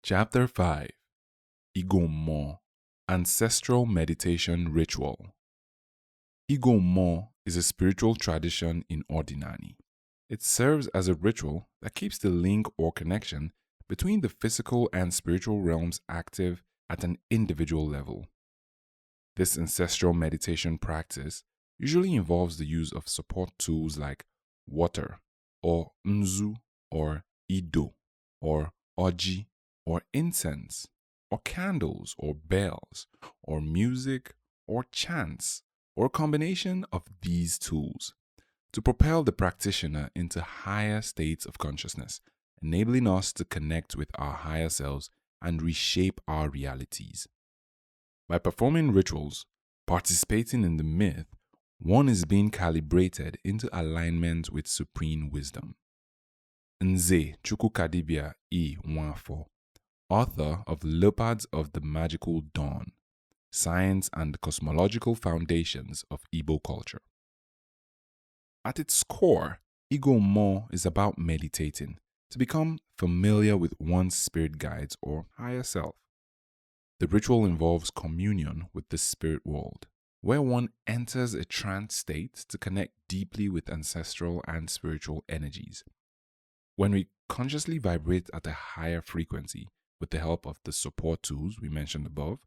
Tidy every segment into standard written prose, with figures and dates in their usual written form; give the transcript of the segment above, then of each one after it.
Chapter 5 Igo Mmuo Ancestral Meditation Ritual. Igo Mmuo is a spiritual tradition in Odinani. It serves as a ritual that keeps the link or connection between the physical and spiritual realms active at an individual level. This ancestral meditation practice usually involves the use of support tools like water, or nzu, or ido, or oji, or incense, or candles, or bells, or music, or chants, or a combination of these tools to propel the practitioner into higher states of consciousness, enabling us to connect with our higher selves and reshape our realities. By performing rituals, participating in the myth, one is being calibrated into alignment with supreme wisdom. Nze Chukwukadibia E. Nwafo, author of Leopards of the Magical Dawn, Science and Cosmological Foundations of Igbo Culture. At its core, Igo Mmuo is about meditating to become familiar with one's spirit guides or higher self. The ritual involves communion with the spirit world, where one enters a trance state to connect deeply with ancestral and spiritual energies. When we consciously vibrate at a higher frequency with the help of the support tools we mentioned above,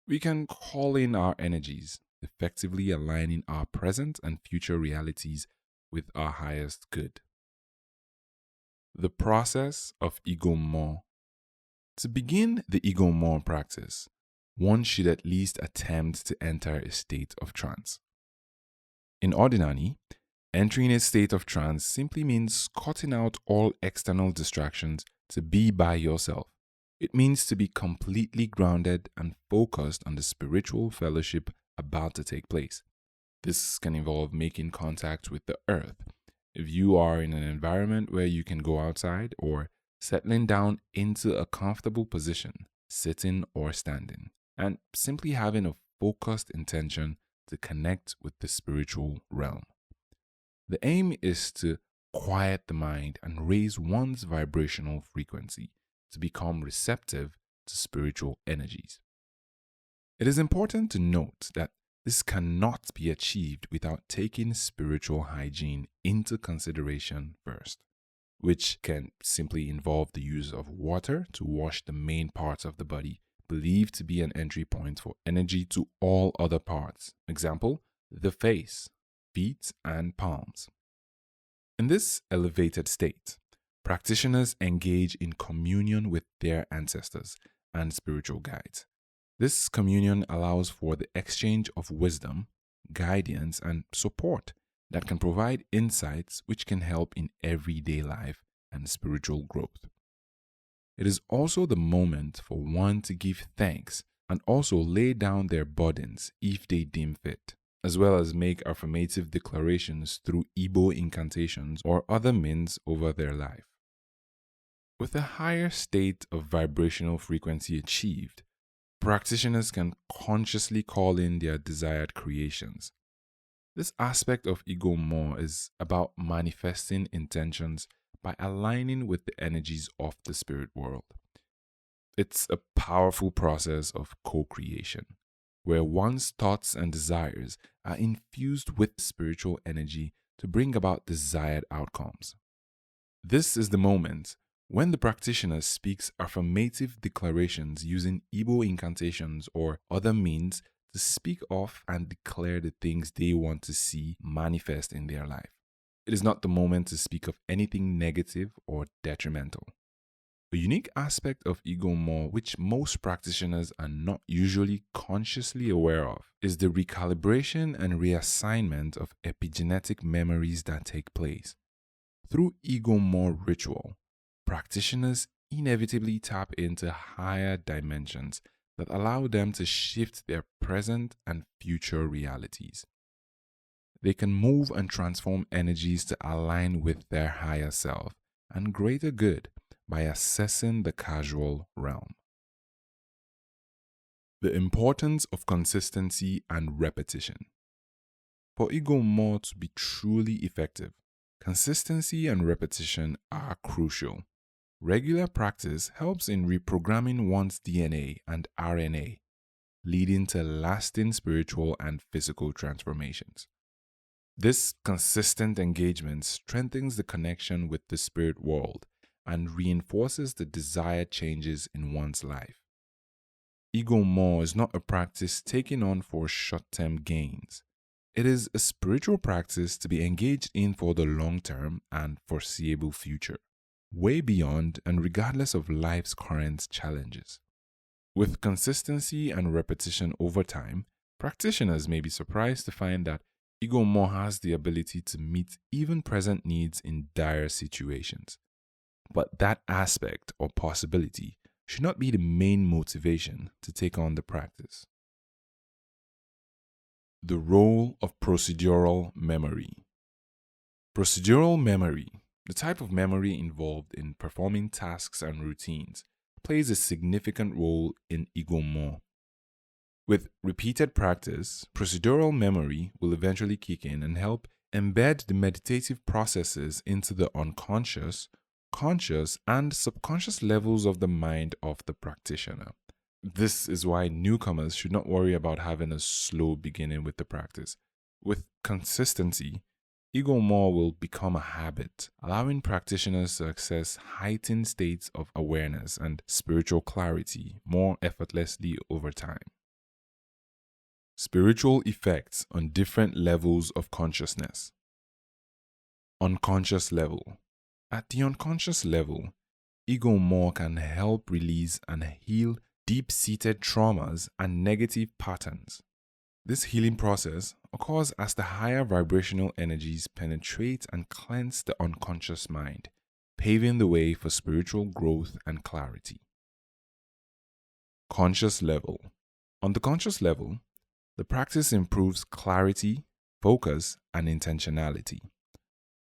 we can call in our energies, effectively aligning our present and future realities with our highest good. The process of Igo Mmuo. To begin the Igo Mmuo practice, one should at least attempt to enter a state of trance. In Odinani, entering a state of trance simply means cutting out all external distractions to be by yourself. It means to be completely grounded and focused on the spiritual fellowship about to take place. This can involve making contact with the earth, if you are in an environment where you can go outside, or settling down into a comfortable position, sitting or standing, and simply having a focused intention to connect with the spiritual realm. The aim is to quiet the mind and raise one's vibrational frequency to become receptive to spiritual energies. It is important to note that this cannot be achieved without taking spiritual hygiene into consideration first, which can simply involve the use of water to wash the main parts of the body, believed to be an entry point for energy to all other parts. Example, the face, feet, and palms. In this elevated state, practitioners engage in communion with their ancestors and spiritual guides. This communion allows for the exchange of wisdom, guidance, and support that can provide insights which can help in everyday life and spiritual growth. It is also the moment for one to give thanks and also lay down their burdens if they deem fit, as well as make affirmative declarations through Igbo incantations or other means over their life. With a higher state of vibrational frequency achieved, practitioners can consciously call in their desired creations. This aspect of Igo Mmuo is about manifesting intentions by aligning with the energies of the spirit world. It's a powerful process of co-creation, where one's thoughts and desires are infused with spiritual energy to bring about desired outcomes. This is the moment when the practitioner speaks affirmative declarations using Igbo incantations or other means to speak of and declare the things they want to see manifest in their life. It is not the moment to speak of anything negative or detrimental. A unique aspect of Igo Mmuo, which most practitioners are not usually consciously aware of, is the recalibration and reassignment of epigenetic memories that take place. Through Igo Mmuo ritual, practitioners inevitably tap into higher dimensions that allow them to shift their present and future realities. They can move and transform energies to align with their higher self and greater good by assessing the causal realm. The importance of consistency and repetition. For Igo Mmuo to be truly effective, consistency and repetition are crucial. Regular practice helps in reprogramming one's DNA and RNA, leading to lasting spiritual and physical transformations. This consistent engagement strengthens the connection with the spirit world and reinforces the desired changes in one's life. Igo Mmuo is not a practice taken on for short-term gains. It is a spiritual practice to be engaged in for the long-term and foreseeable future, way beyond and regardless of life's current challenges. With consistency and repetition over time, practitioners may be surprised to find that Igo Mmuo has the ability to meet even present needs in dire situations. But that aspect or possibility should not be the main motivation to take on the practice. The role of procedural memory. Procedural memory, the type of memory involved in performing tasks and routines, plays a significant role in Igo Mmuo. With repeated practice, procedural memory will eventually kick in and help embed the meditative processes into the unconscious, conscious, and subconscious levels of the mind of the practitioner. This is why newcomers should not worry about having a slow beginning with the practice. With consistency, Igo Mmuo will become a habit, allowing practitioners to access heightened states of awareness and spiritual clarity more effortlessly over time. Spiritual effects on different levels of consciousness. Unconscious level. At the unconscious level, Igo Mmuo can help release and heal deep-seated traumas and negative patterns. This healing process occurs as the higher vibrational energies penetrate and cleanse the unconscious mind, paving the way for spiritual growth and clarity. Conscious level. On the conscious level, the practice improves clarity, focus, and intentionality.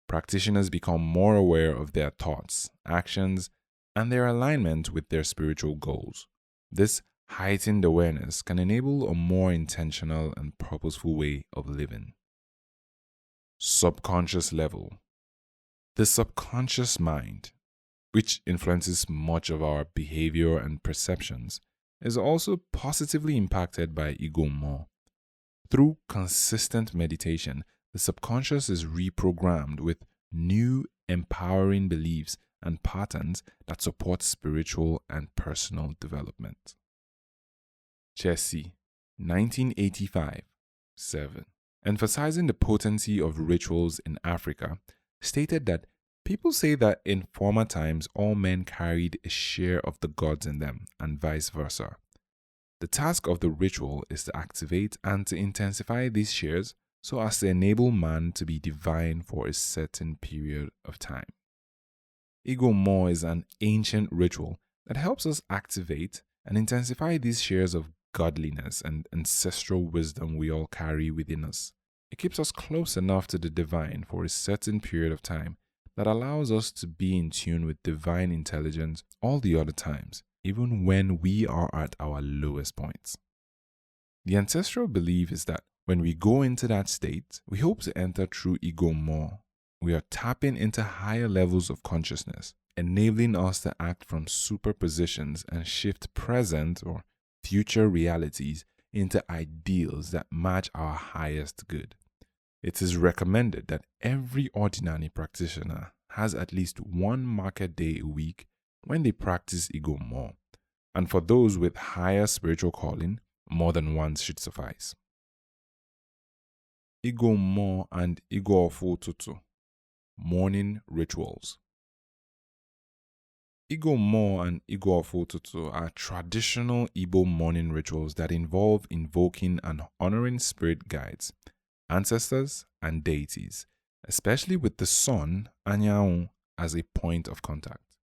Practitioners become more aware of their thoughts, actions, and their alignment with their spiritual goals. This heightened awareness can enable a more intentional and purposeful way of living. Subconscious level. The subconscious mind, which influences much of our behavior and perceptions, is also positively impacted by Igo Mmuo. Through consistent meditation, the subconscious is reprogrammed with new empowering beliefs and patterns that support spiritual and personal development. Chesi, 1985, 7, emphasizing the potency of rituals in Africa, stated that people say that in former times all men carried a share of the gods in them, and vice versa. The task of the ritual is to activate and to intensify these shares so as to enable man to be divine for a certain period of time. Igo Mmuo is an ancient ritual that helps us activate and intensify these shares of godliness and ancestral wisdom we all carry within us. It keeps us close enough to the divine for a certain period of time that allows us to be in tune with divine intelligence all the other times, even when we are at our lowest points. The ancestral belief is that when we go into that state, we hope to enter through Igo Mmuo. We are tapping into higher levels of consciousness, enabling us to act from superpositions and shift present or future realities into ideals that match our highest good. It is recommended that every Odinani practitioner has at least one market day a week when they practice Igo Mmuo, and for those with higher spiritual calling, more than one should suffice. Igo Mmuo and Ututu, morning rituals. Igo Mmuo and Ututu are traditional Igbo morning rituals that involve invoking and honoring spirit guides, ancestors, and deities, especially with the sun, Anyanwụ, as a point of contact.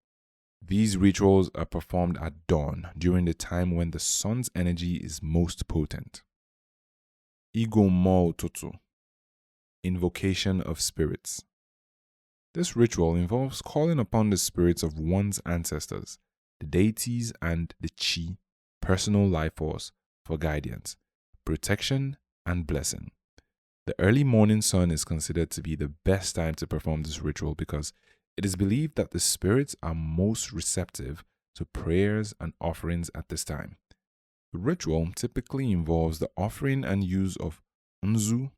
These rituals are performed at dawn during the time when the sun's energy is most potent. Igo Mmuo Ututu, invocation of spirits. This ritual involves calling upon the spirits of one's ancestors, the deities, and the chi, personal life force, for guidance, protection, and blessing. The early morning sun is considered to be the best time to perform this ritual because It is believed that the spirits are most receptive to prayers and offerings at this time. The ritual typically involves the offering and use of nzu,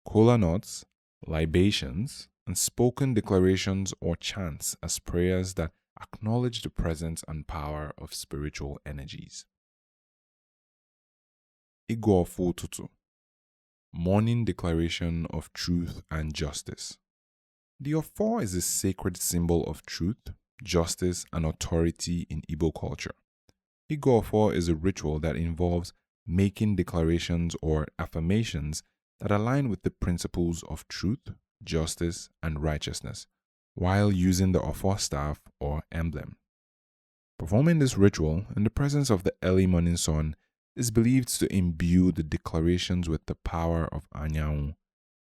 kolanut, libations, and spoken declarations or chants as prayers that acknowledge the presence and power of spiritual energies. Igo Ututu, morning declaration of truth and justice. The Ofo is a sacred symbol of truth, justice, and authority in Igbo culture. Igo Ofo is a ritual that involves making declarations or affirmations that align with the principles of truth, justice, and righteousness, while using the Ofo staff or emblem. Performing this ritual in the presence of the early morning sun is believed to imbue the declarations with the power of Anyanwu,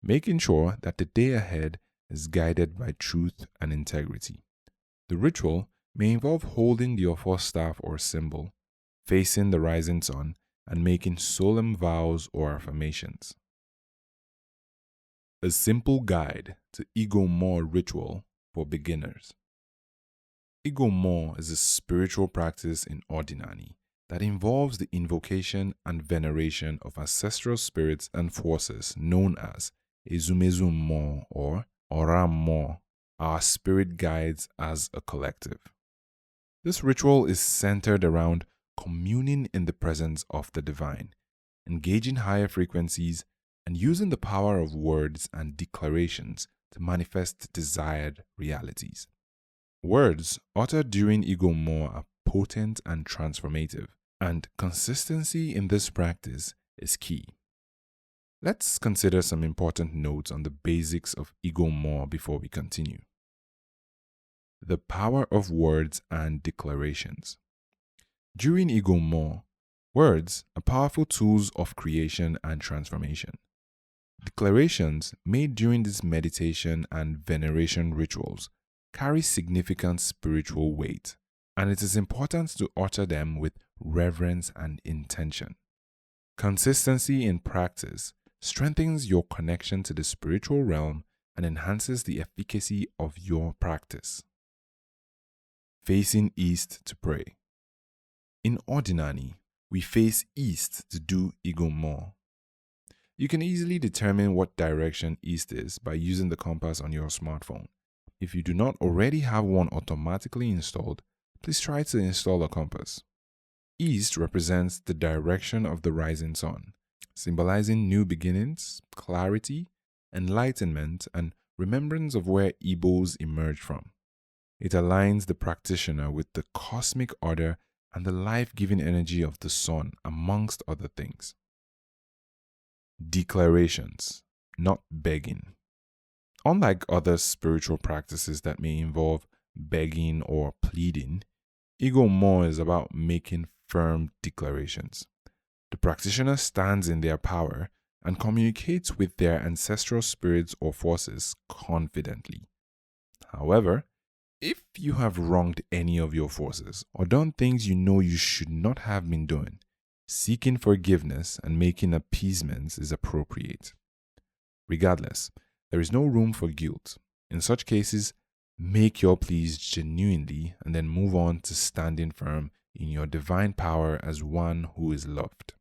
making sure that the day ahead is guided by truth and integrity. The ritual may involve holding the Ofo staff or symbol, facing the rising sun, and making solemn vows or affirmations. A simple guide to Igo Mmuo ritual for beginners. Igo Mmuo is a spiritual practice in Odinani that involves the invocation and veneration of ancestral spirits and forces known as Ezumezu Mmuo or Ora Mmuo, our spirit guides as a collective. This ritual is centered around communing in the presence of the divine, engaging higher frequencies, and using the power of words and declarations to manifest desired realities. Words uttered during Igo Mmuo are potent and transformative, and consistency in this practice is key. Let's consider some important notes on the basics of Igo Mmuo before we continue. The power of words and declarations. During Igo Mmuo, words are powerful tools of creation and transformation. Declarations made during this meditation and veneration rituals carry significant spiritual weight, and it is important to utter them with reverence and intention. Consistency in practice strengthens your connection to the spiritual realm and enhances the efficacy of your practice. Facing east to pray. In Odinani, we face east to do Igo Mmuo. You can easily determine what direction east is by using the compass on your smartphone. If you do not already have one automatically installed, please try to install a compass. East represents the direction of the rising sun, symbolizing new beginnings, clarity, enlightenment, and remembrance of where Igbos emerged from. It aligns the practitioner with the cosmic order and the life-giving energy of the sun, amongst other things. Declarations, not begging. Unlike other spiritual practices that may involve begging or pleading, Igo Mmuo is about making firm declarations. The practitioner stands in their power and communicates with their ancestral spirits or forces confidently. However, if you have wronged any of your forces or done things you know you should not have been doing, seeking forgiveness and making appeasements is appropriate. Regardless, there is no room for guilt. In such cases, make your pleas genuinely and then move on to standing firm in your divine power as one who is loved.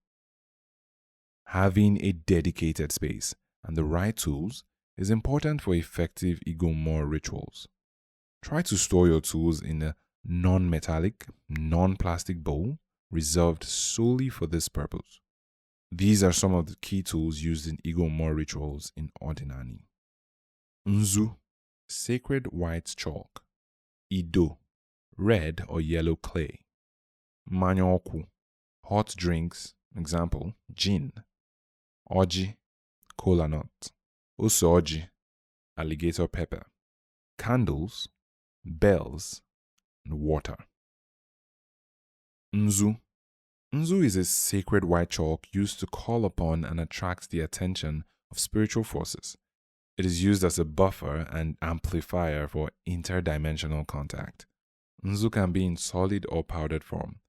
Having a dedicated space and the right tools is important for effective Igo Mmuo rituals. Try to store your tools in a non-metallic, non-plastic bowl reserved solely for this purpose. These are some of the key tools used in Igo Mmuo rituals in Odinani. Nzu, sacred white chalk. Ido, red or yellow clay. Manyoku, hot drinks, example, gin. Oji, Kolanut. Ose Oji, Alligator Pepper. Candles, bells, and water. Nzu. Nzu is a sacred white chalk used to call upon and attract the attention of spiritual forces. It is used as a buffer and amplifier for interdimensional contact. Nzu can be in solid or powdered form.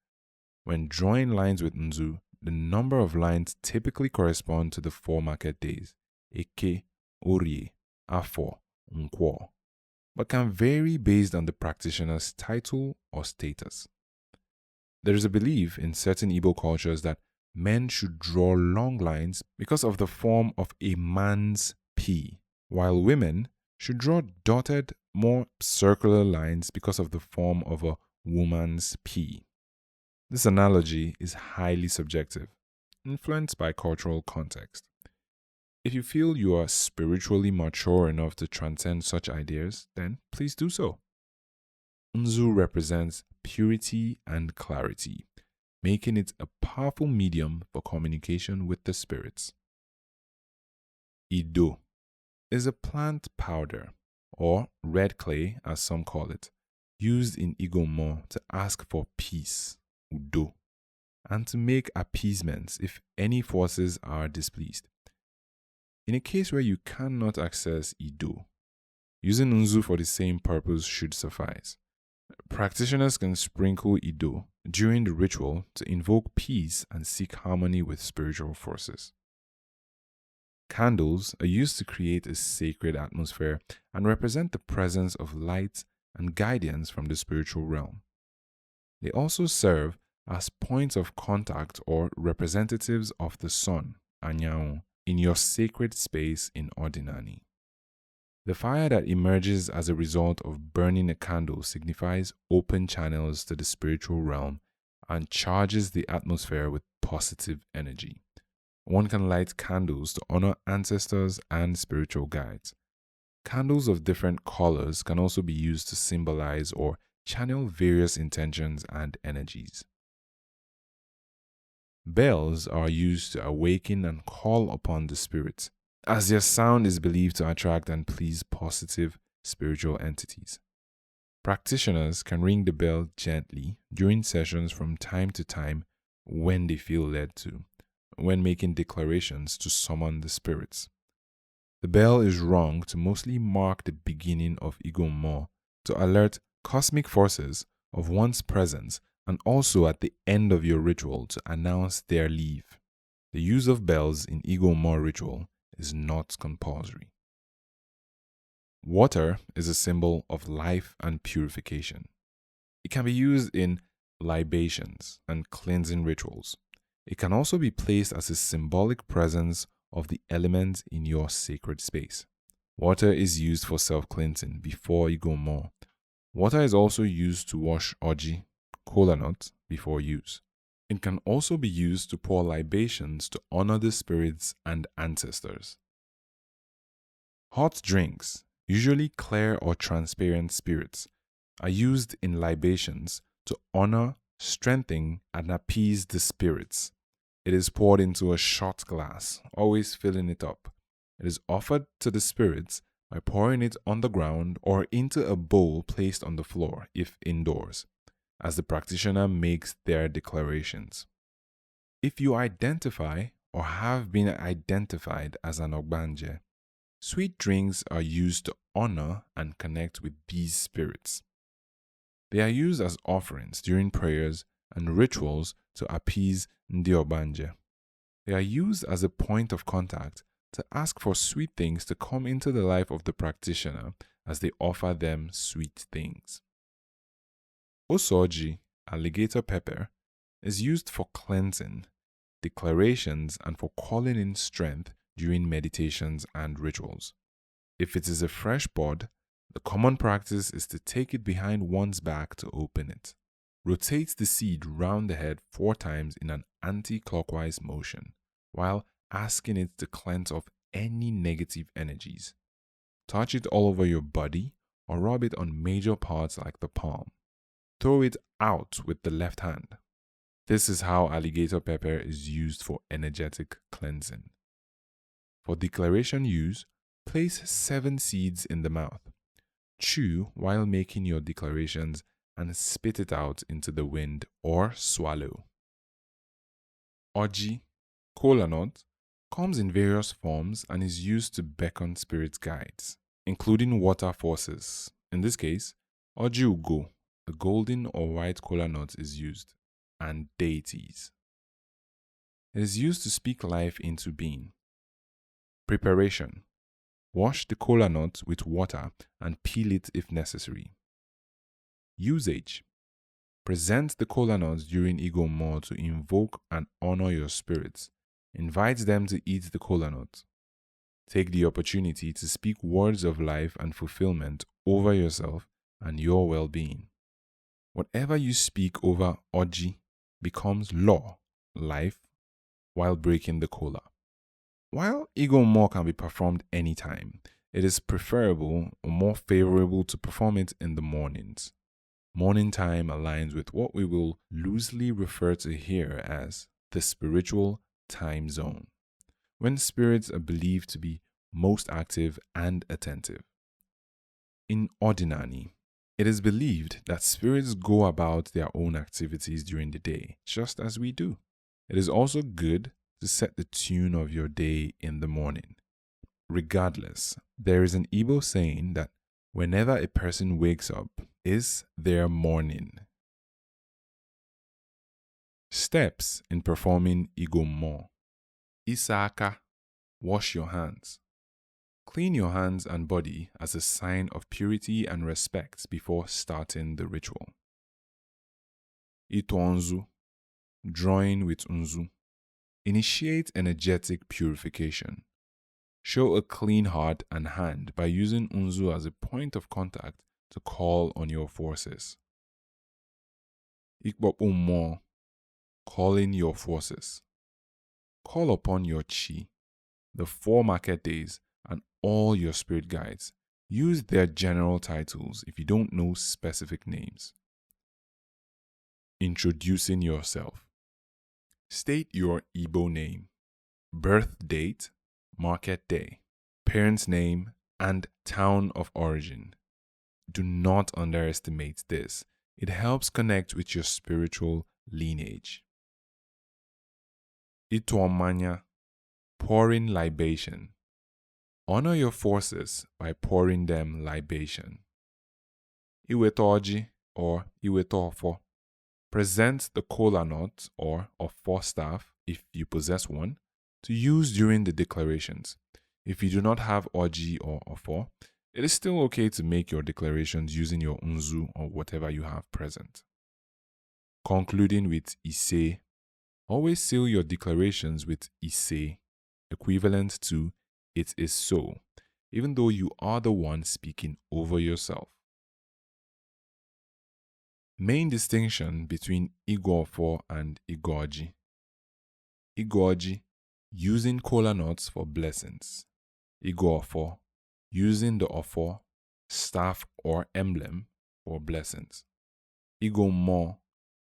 When drawing lines with Nzu, the number of lines typically correspond to the 4 market days: Eke, Orie, Afo, Nkwo. but can vary based on the practitioner's title or status. There is a belief in certain Igbo cultures that men should draw long lines because of the form of a man's P, while women should draw dotted, more circular lines because of the form of a woman's P. This analogy is highly subjective, influenced by cultural context. If you feel you are spiritually mature enough to transcend such ideas, then please do so. Nzu represents purity and clarity, making it a powerful medium for communication with the spirits. Ido is a plant powder, or red clay as some call it, used in Igo Mmuo to ask for peace, Udo, and to make appeasements if any forces are displeased. In a case where you cannot access Ido, using Nzu for the same purpose should suffice. Practitioners can sprinkle Ido during the ritual to invoke peace and seek harmony with spiritual forces. Candles are used to create a sacred atmosphere and represent the presence of light and guidance from the spiritual realm. They also serve as points of contact or representatives of the sun, Anyao, in your sacred space in Odinani. The fire that emerges as a result of burning a candle signifies open channels to the spiritual realm and charges the atmosphere with positive energy. One can light candles to honor ancestors and spiritual guides. Candles of different colors can also be used to symbolize or channel various intentions and energies. Bells are used to awaken and call upon the spirits, as their sound is believed to attract and please positive spiritual entities. Practitioners can ring the bell gently during sessions from time to time when they feel led to, when making declarations to summon the spirits. The bell is rung to mostly mark the beginning of Igo Mmuo, to alert cosmic forces of one's presence, and also at the end of your ritual to announce their leave. The use of bells in Igo Mmuo ritual is not compulsory. Water is a symbol of life and purification. It can be used in libations and cleansing rituals. It can also be placed as a symbolic presence of the element in your sacred space. Water is used for self-cleansing before Igo Mmuo. Water is also used to wash Oji, Kolanut, before use. It can also be used to pour libations to honor the spirits and ancestors. Hot drinks, usually clear or transparent spirits, are used in libations to honor, strengthen, and appease the spirits. It is poured into a shot glass, always filling it up. It is offered to the spirits by pouring it on the ground or into a bowl placed on the floor if indoors, as the practitioner makes their declarations. If you identify or have been identified as an Ogbanje, sweet drinks are used to honor and connect with these spirits. They are used as offerings during prayers and rituals to appease Ndi Ogbanje. They are used as a point of contact to ask for sweet things to come into the life of the practitioner as they offer them sweet things. Ose Oji, Alligator Pepper, is used for cleansing, declarations, and for calling in strength during meditations and rituals. If it is a fresh bud, the common practice is to take it behind one's back to open it. Rotate the seed round the head 4 times in an anti-clockwise motion, while asking it to cleanse off any negative energies. Touch it all over your body or rub it on major parts like the palm. Throw it out with the left hand. This is how alligator pepper is used for energetic cleansing. For declaration use, place 7 seeds in the mouth. Chew while making your declarations and spit it out into the wind or swallow. Oji, Kolanut, comes in various forms and is used to beckon spirit guides, including water forces. In this case, Oji Ugo, a golden or white kolanut, is used, and deities. It is used to speak life into being. Preparation. Wash the kolanut with water and peel it if necessary. Usage. Present the kolanut during Igo Mmuo to invoke and honor your spirits. Invite them to eat the kolanut. Take the opportunity to speak words of life and fulfillment over yourself and your well-being. Whatever you speak over Oji becomes law, life, while breaking the kola. While Igo Mmuo can be performed anytime, it is preferable or more favorable to perform it in the mornings. Morning time aligns with what we will loosely refer to here as the spiritual time zone, when spirits are believed to be most active and attentive. In Odinani, it is believed that spirits go about their own activities during the day, just as we do. It is also good to set the tune of your day in the morning. Regardless, there is an Igbo saying that whenever a person wakes up is their morning. Steps in performing Igo Mmuo. Isaka, wash your hands. Clean your hands and body as a sign of purity and respect before starting the ritual. Ito Nzu, drawing with Nzu. Initiate energetic purification. Show a clean heart and hand by using Nzu as a point of contact to call on your forces. Ikpop Mmuo, calling your forces. Call upon your chi, the 4 market days, and all your spirit guides. Use their general titles if you don't know specific names. Introducing yourself. State your Igbo name, birth date, market day, parent's name, and town of origin. Do not underestimate this. It helps connect with your spiritual lineage. Ituomanya, pouring libation. Honor your forces by pouring them libation. Iweto Oji or Iweto Ofo. Present the kolanut or Ofo staff, if you possess one, to use during the declarations. If you do not have Oji or Ofo, it is still okay to make your declarations using your Nzu or whatever you have present. Concluding with Ise. Always seal your declarations with Ise, equivalent to "it is so," even though you are the one speaking over yourself. Main distinction between Igo Ofo and Igo Oji. Igo Oji, using kola nuts for blessings. Igo Ofo, using the Ofo, staff or emblem for blessings. Igo Mmuo,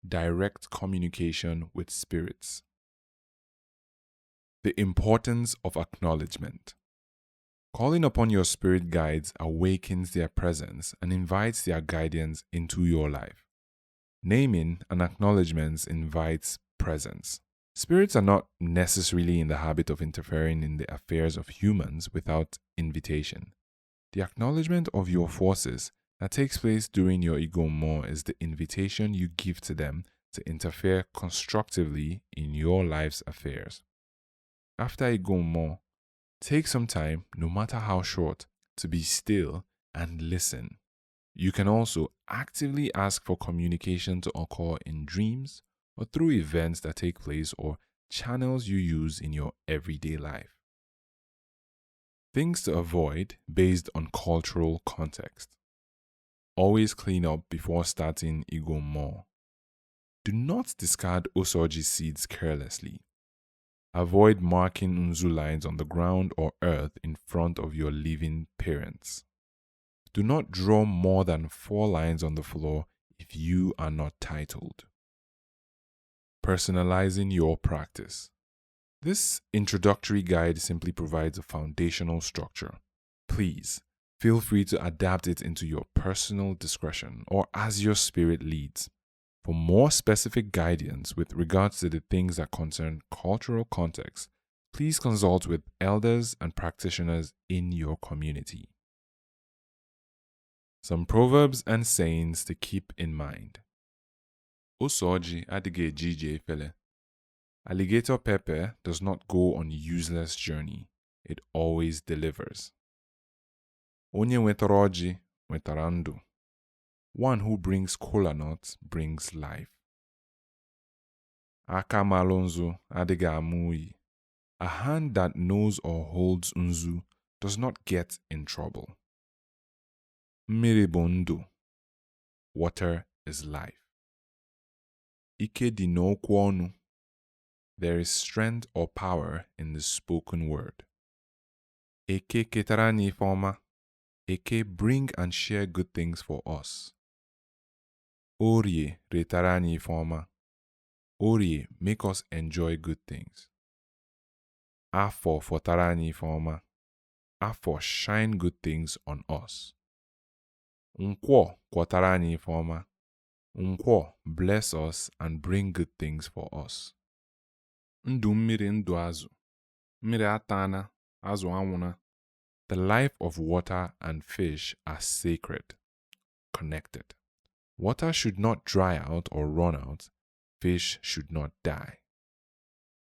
direct communication with spirits. The importance of acknowledgement. Calling upon your spirit guides awakens their presence and invites their guidance into your life. Naming and acknowledgements invites presence. Spirits are not necessarily in the habit of interfering in the affairs of humans without invitation. The acknowledgement of your forces that takes place during your Igo Mmuo is the invitation you give to them to interfere constructively in your life's affairs. After Igo Mmuo, take some time, no matter how short, to be still and listen. You can also actively ask for communication to occur in dreams or through events that take place or channels you use in your everyday life. Things to avoid based on cultural context. Always clean up before starting Igo Mmuo. Do not discard Ose Oji seeds carelessly. Avoid marking Nzu lines on the ground or earth in front of your living parents. Do not draw more than 4 lines on the floor if you are not titled. Personalizing your practice. This introductory guide simply provides a foundational structure. Please, feel free to adapt it into your personal discretion or as your spirit leads. For more specific guidance with regards to the things that concern cultural context, please consult with elders and practitioners in your community. Some proverbs and sayings to keep in mind. Ose Oji adige ejije fele. Alligator Pepper does not go on a useless journey. It always delivers. Onye nwetara ọjị nwetara ndụ. One who brings Kolanut brings life. Aka malụ nzu adịghị ama oyi. A hand that knows or holds nzu does not get in trouble. Mmiri bụ ndụ. Water is life. Ike dị n'okwu ọnụ. There is strength or power in the spoken word. Eke ketara n'ife ọma. Eke bring and share good things for us. Orie retara n'ife ọma. Orie make us enjoy good things. Afọ fọtara n'ife ọma. Afọ shine good things on us. Nkwọ kwọtara n'ife ọma. Nkwọ bless us and bring good things for us. Ndụ mmiri ndụ azụ. Mmiri atana, azụ anwụna. The life of water and fish are sacred, connected. Water should not dry out or run out. Fish should not die.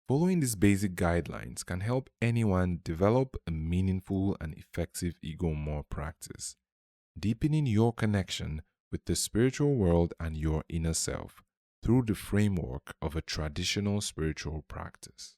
Following these basic guidelines can help anyone develop a meaningful and effective Igo Mmuo practice, deepening your connection with the spiritual world and your inner self through the framework of a traditional spiritual practice.